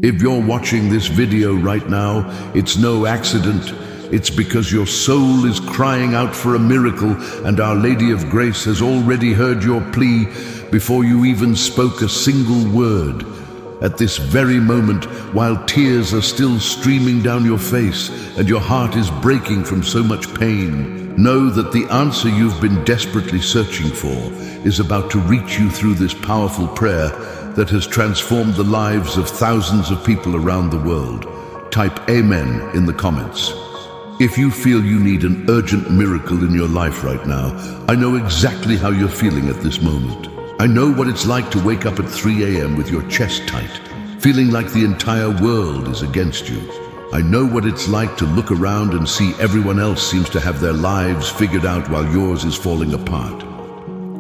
If you're watching this video right now, it's no accident. It's because your soul is crying out for a miracle, and Our Lady of Grace has already heard your plea before you even spoke a single word. At this very moment, while tears are still streaming down your face and your heart is breaking from so much pain, know that the answer you've been desperately searching for is about to reach you through this powerful prayer that has transformed the lives of thousands of people around the world. Type Amen in the comments. If you feel you need an urgent miracle in your life right now, I know exactly how you're feeling at this moment. I know what it's like to wake up at 3 a.m. with your chest tight, feeling like the entire world is against you. I know what it's like to look around and see everyone else seems to have their lives figured out while yours is falling apart.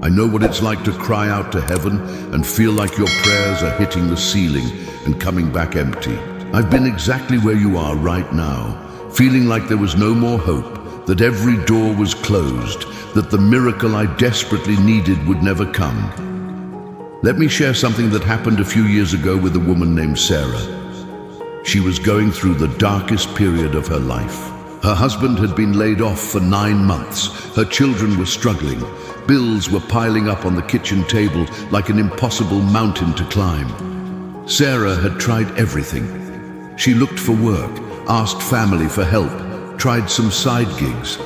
I know what it's like to cry out to heaven and feel like your prayers are hitting the ceiling and coming back empty. I've been exactly where you are right now, feeling like there was no more hope, that every door was closed, that the miracle I desperately needed would never come. Let me share something that happened a few years ago with a woman named Sarah. She was going through the darkest period of her life. Her husband had been laid off for 9 months. Her children were struggling. Bills were piling up on the kitchen table like an impossible mountain to climb. Sarah had tried everything. She looked for work, asked family for help, tried some side gigs,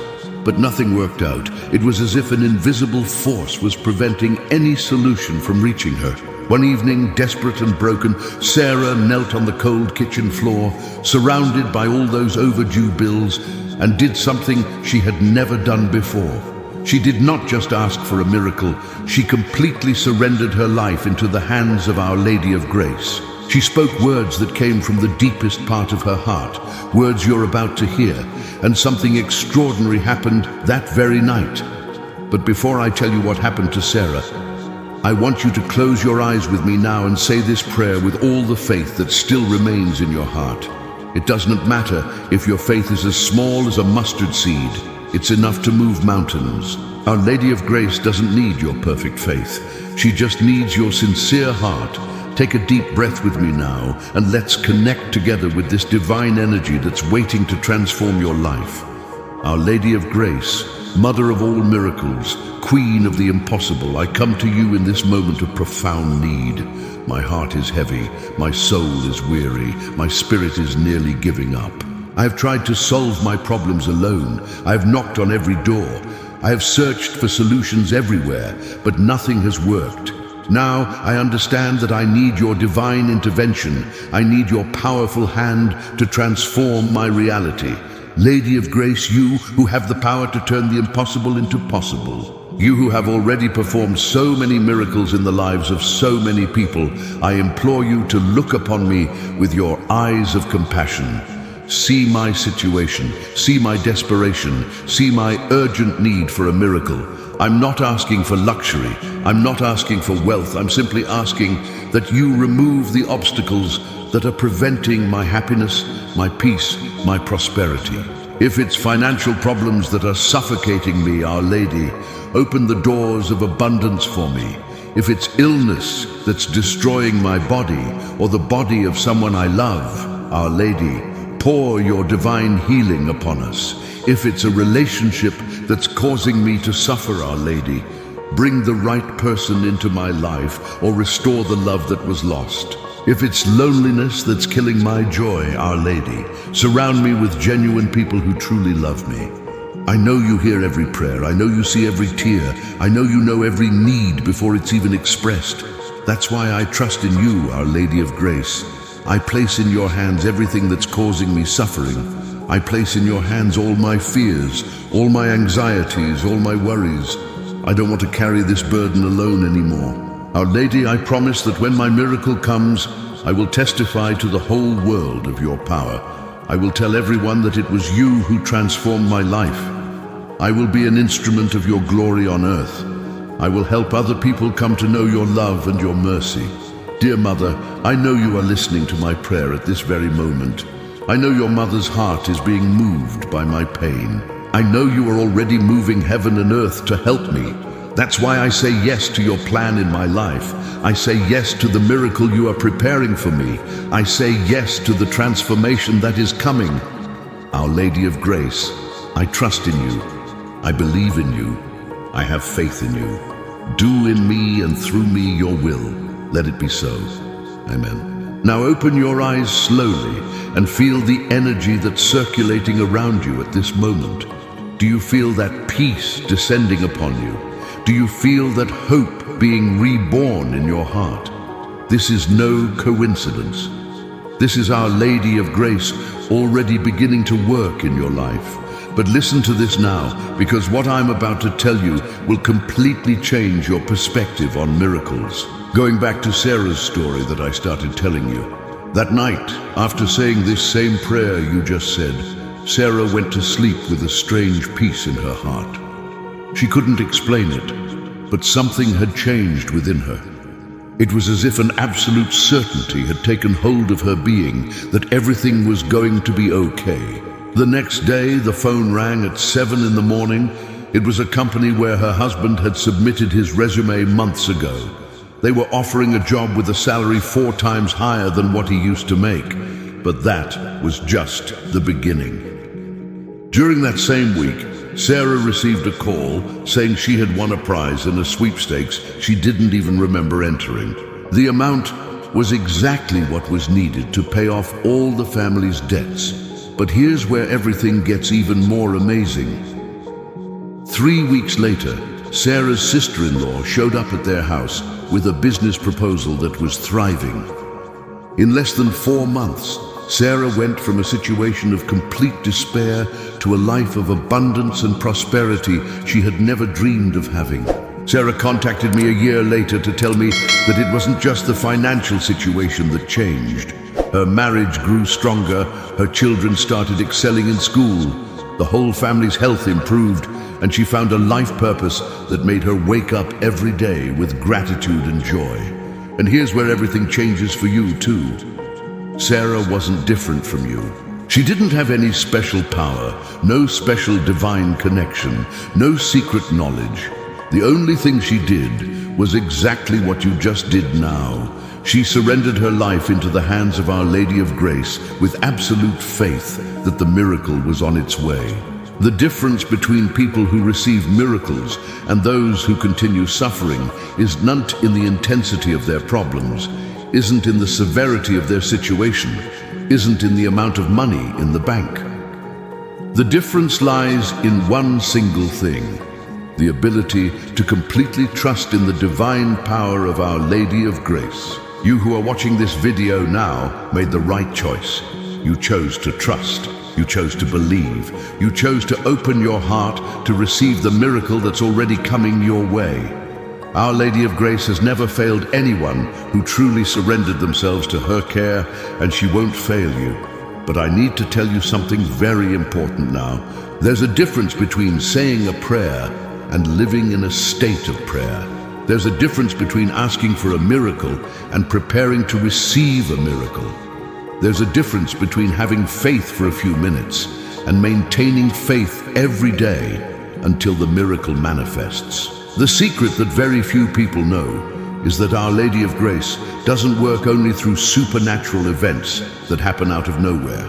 but nothing worked out. It was as if an invisible force was preventing any solution from reaching her. One evening, desperate and broken, Sarah knelt on the cold kitchen floor, surrounded by all those overdue bills, and did something she had never done before. She did not just ask for a miracle, she completely surrendered her life into the hands of Our Lady of Grace. She spoke words that came from the deepest part of her heart, words you're about to hear, and something extraordinary happened that very night. But before I tell you what happened to Sarah, I want you to close your eyes with me now and say this prayer with all the faith that still remains in your heart. It doesn't matter if your faith is as small as a mustard seed. It's enough to move mountains. Our Lady of Grace doesn't need your perfect faith. She just needs your sincere heart. Take a deep breath with me now, and let's connect together with this divine energy that's waiting to transform your life. Our Lady of Grace, Mother of all miracles, Queen of the impossible, I come to you in this moment of profound need. My heart is heavy, my soul is weary, my spirit is nearly giving up. I have tried to solve my problems alone. I have knocked on every door. I have searched for solutions everywhere, but nothing has worked. Now I understand that I need your divine intervention. I need your powerful hand to transform my reality. Lady of Grace, you who have the power to turn the impossible into possible. You who have already performed so many miracles in the lives of so many people, I implore you to look upon me with your eyes of compassion. See my situation, see my desperation, see my urgent need for a miracle. I'm not asking for luxury, I'm not asking for wealth, I'm simply asking that you remove the obstacles that are preventing my happiness, my peace, my prosperity. If it's financial problems that are suffocating me, Our Lady, open the doors of abundance for me. If it's illness that's destroying my body or the body of someone I love, Our Lady, pour your divine healing upon us. If it's a relationship that's causing me to suffer, Our Lady, bring the right person into my life or restore the love that was lost. If it's loneliness that's killing my joy, Our Lady, surround me with genuine people who truly love me. I know you hear every prayer. I know you see every tear. I know you know every need before it's even expressed. That's why I trust in you, Our Lady of Grace. I place in your hands everything that's causing me suffering. I place in your hands all my fears, all my anxieties, all my worries. I don't want to carry this burden alone anymore. Our Lady, I promise that when my miracle comes, I will testify to the whole world of your power. I will tell everyone that it was you who transformed my life. I will be an instrument of your glory on earth. I will help other people come to know your love and your mercy. Dear Mother, I know you are listening to my prayer at this very moment. I know your mother's heart is being moved by my pain. I know you are already moving heaven and earth to help me. That's why I say yes to your plan in my life. I say yes to the miracle you are preparing for me. I say yes to the transformation that is coming. Our Lady of Grace, I trust in you. I believe in you. I have faith in you. Do in me and through me your will. Let it be so. Amen. Now open your eyes slowly and feel the energy that's circulating around you at this moment. Do you feel that peace descending upon you? Do you feel that hope being reborn in your heart? This is no coincidence. This is Our Lady of Grace already beginning to work in your life. But listen to this now, because what I'm about to tell you will completely change your perspective on miracles. Going back to Sarah's story that I started telling you. That night, after saying this same prayer you just said, Sarah went to sleep with a strange peace in her heart. She couldn't explain it, but something had changed within her. It was as if an absolute certainty had taken hold of her being that everything was going to be okay. The next day, the phone rang at 7 in the morning. It was a company where her husband had submitted his resume months ago. They were offering a job with a salary 4 times higher than what he used to make, but that was just the beginning. During that same week, Sarah received a call saying she had won a prize in a sweepstakes she didn't even remember entering. The amount was exactly what was needed to pay off all the family's debts. But here's where everything gets even more amazing. 3 weeks later, Sarah's sister-in-law showed up at their house with a business proposal that was thriving. In less than 4 months, Sarah went from a situation of complete despair to a life of abundance and prosperity she had never dreamed of having. Sarah contacted me a year later to tell me that it wasn't just the financial situation that changed. Her marriage grew stronger, her children started excelling in school, the whole family's health improved, and she found a life purpose that made her wake up every day with gratitude and joy. And here's where everything changes for you too. Sarah wasn't different from you. She didn't have any special power, no special divine connection, no secret knowledge. The only thing she did was exactly what you just did now. She surrendered her life into the hands of Our Lady of Grace with absolute faith that the miracle was on its way. The difference between people who receive miracles and those who continue suffering is not in the intensity of their problems, isn't in the severity of their situation, isn't in the amount of money in the bank. The difference lies in one single thing: the ability to completely trust in the divine power of Our Lady of Grace. You who are watching this video now made the right choice. You chose to trust. You chose to believe. You chose to open your heart to receive the miracle that's already coming your way. Our Lady of Grace has never failed anyone who truly surrendered themselves to her care, and she won't fail you. But I need to tell you something very important now. There's a difference between saying a prayer and living in a state of prayer. There's a difference between asking for a miracle and preparing to receive a miracle. There's a difference between having faith for a few minutes and maintaining faith every day until the miracle manifests. The secret that very few people know is that Our Lady of Grace doesn't work only through supernatural events that happen out of nowhere.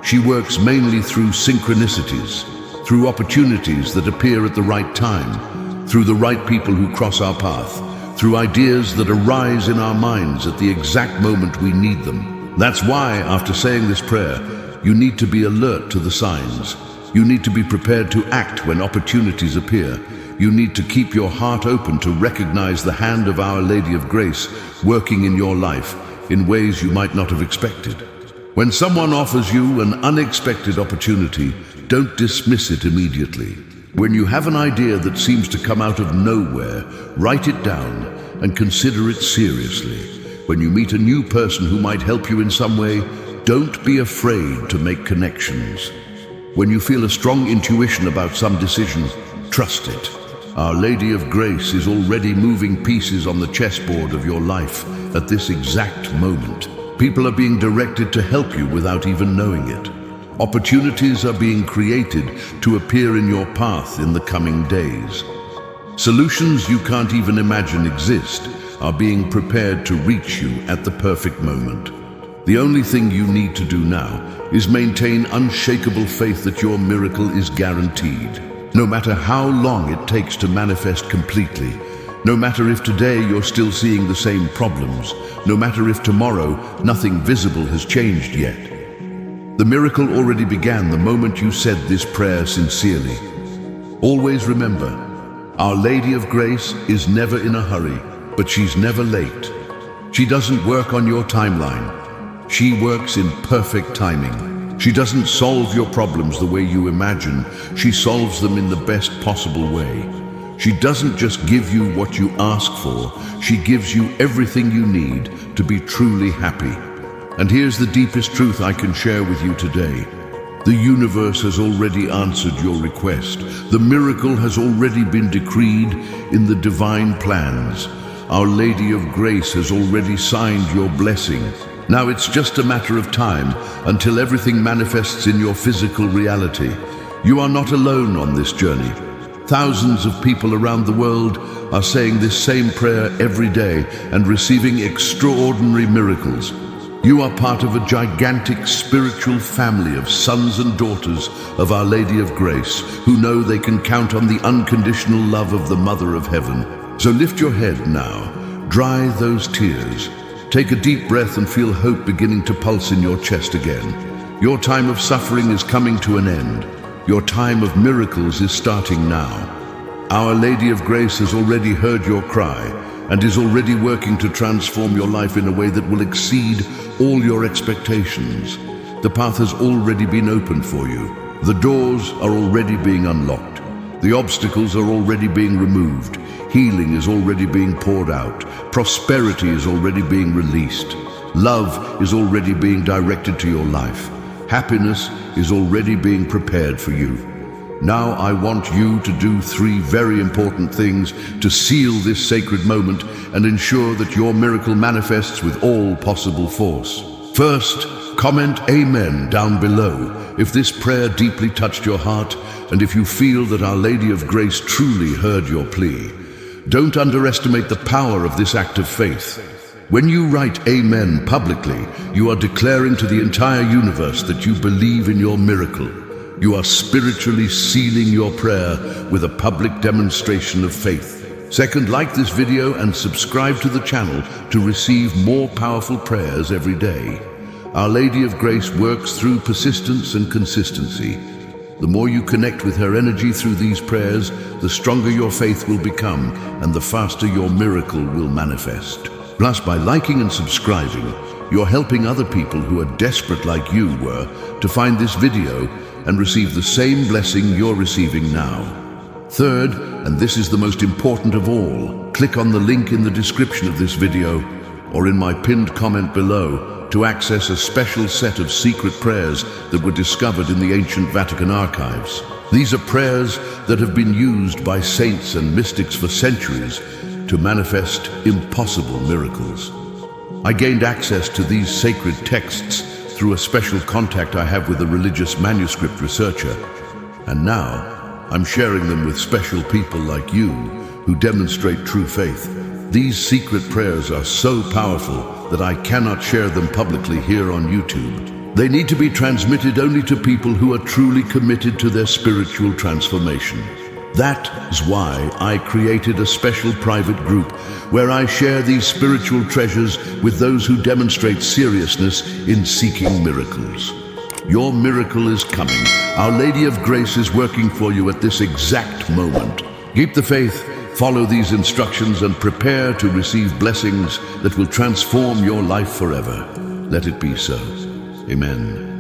She works mainly through synchronicities, through opportunities that appear at the right time, through the right people who cross our path, through ideas that arise in our minds at the exact moment we need them. That's why, after saying this prayer, you need to be alert to the signs. You need to be prepared to act when opportunities appear. You need to keep your heart open to recognize the hand of Our Lady of Grace working in your life in ways you might not have expected. When someone offers you an unexpected opportunity, don't dismiss it immediately. When you have an idea that seems to come out of nowhere, write it down and consider it seriously. When you meet a new person who might help you in some way, don't be afraid to make connections. When you feel a strong intuition about some decision, trust it. Our Lady of Grace is already moving pieces on the chessboard of your life at this exact moment. People are being directed to help you without even knowing it. Opportunities are being created to appear in your path in the coming days. Solutions you can't even imagine exist are being prepared to reach you at the perfect moment. The only thing you need to do now is maintain unshakable faith that your miracle is guaranteed. No matter how long it takes to manifest completely, no matter if today you're still seeing the same problems, no matter if tomorrow nothing visible has changed yet. The miracle already began the moment you said this prayer sincerely. Always remember, Our Lady of Grace is never in a hurry, but she's never late. She doesn't work on your timeline. She works in perfect timing. She doesn't solve your problems the way you imagine. She solves them in the best possible way. She doesn't just give you what you ask for. She gives you everything you need to be truly happy. And here's the deepest truth I can share with you today. The universe has already answered your request. The miracle has already been decreed in the divine plans. Our Lady of Grace has already signed your blessing. Now it's just a matter of time until everything manifests in your physical reality. You are not alone on this journey. Thousands of people around the world are saying this same prayer every day and receiving extraordinary miracles. You are part of a gigantic spiritual family of sons and daughters of Our Lady of Grace who know they can count on the unconditional love of the Mother of Heaven. So lift your head now, dry those tears. Take a deep breath and feel hope beginning to pulse in your chest again. Your time of suffering is coming to an end. Your time of miracles is starting now. Our Lady of Grace has already heard your cry and is already working to transform your life in a way that will exceed all your expectations. The path has already been opened for you. The doors are already being unlocked. The obstacles are already being removed. Healing is already being poured out. Prosperity is already being released. Love is already being directed to your life. Happiness is already being prepared for you. Now I want you to do 3 very important things to seal this sacred moment and ensure that your miracle manifests with all possible force. First, comment Amen down below if this prayer deeply touched your heart and if you feel that Our Lady of Grace truly heard your plea. Don't underestimate the power of this act of faith. When you write Amen publicly, you are declaring to the entire universe that you believe in your miracle. You are spiritually sealing your prayer with a public demonstration of faith. Second, like this video and subscribe to the channel to receive more powerful prayers every day. Our Lady of Grace works through persistence and consistency. The more you connect with her energy through these prayers, the stronger your faith will become and the faster your miracle will manifest. Plus, by liking and subscribing, you're helping other people who are desperate like you were to find this video and receive the same blessing you're receiving now. Third, and this is the most important of all, click on the link in the description of this video or in my pinned comment below to access a special set of secret prayers that were discovered in the ancient Vatican archives. These are prayers that have been used by saints and mystics for centuries to manifest impossible miracles. I gained access to these sacred texts through a special contact I have with a religious manuscript researcher, and now I'm sharing them with special people like you who demonstrate true faith. These secret prayers are so powerful that I cannot share them publicly here on YouTube. They need to be transmitted only to people who are truly committed to their spiritual transformation. That is why I created a special private group where I share these spiritual treasures with those who demonstrate seriousness in seeking miracles. Your miracle is coming. Our Lady of Grace is working for you at this exact moment. Keep the faith, follow these instructions, and prepare to receive blessings that will transform your life forever. Let it be so. Amen.